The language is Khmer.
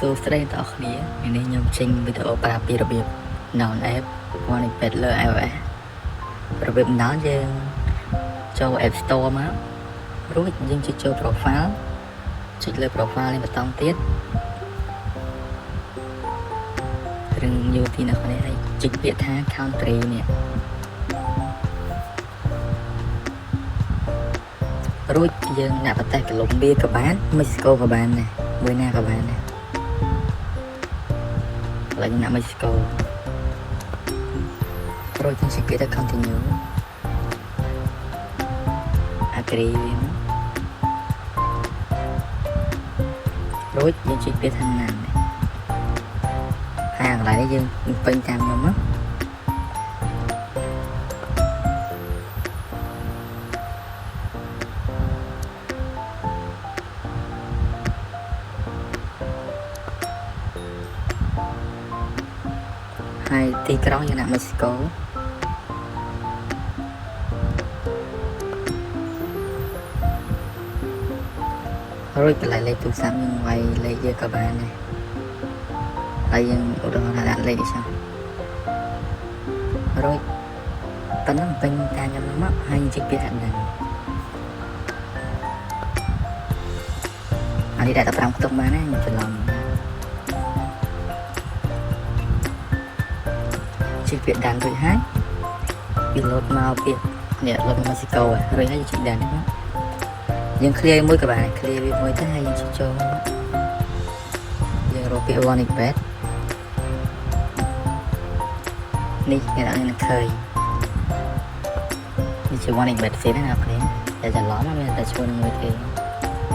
សួស្តីបងប្អូនគ្នានេះខ្ញុំចេញវីដេអូប្រាប់ពីរបៀប download app OnePad លើ iOS របៀប download យើងចូល App Store មករួចយើងចូល profile ចុចលើ profile នេះបន្តទៀតឬយូរទីអ្នកគ្នាហើយចុចពាក្យថា country នេះរួចយើងដាក់ប្រទេសកូឡុំបៀក៏បានមិចស្កូក៏បានដែរមួយណាក៏បានដែរឡើយដាក់មិចស្កូរួចយើងចុចពាក្យថា continue agree រួចយើងចុចពាក្យថាណាហើយកន្លែងនេះយើងពេញតាមខ្ញុំណាហើយទីក្រុងយើងដាក់ Mexico រួចកន្លែងលេខទូរស័ព្ទយើងវាយលេខយើងក៏បានដែរហើយយើងឧទាហរណ៍ថាដាក់លេខនេះចុះរួចប៉ុណ្ណឹងពេញតាមខ្ញុំមកហើយយើងចុចពាក្យថាដឹងអានេះដាក់តែ5ខ្ទង់បានណាខ្ញុំច្រឡំចុចពាក្យដានរួចហើយវាលោតមកពាក្យនេះលោតមក Mexico រួចហើយយើងចុចដាននេះយើង clear មួយក៏បាន clear វាមួយទៅហើយយើងចុចចូលយើងរកពាក្យ OnePad នេះគេដាក់នឹងឃើញនេះជា OnePad ផ្សេងណាអ្នកគ្នាតែច្រឡំមានតែឈ្មោះនឹងមួយទេ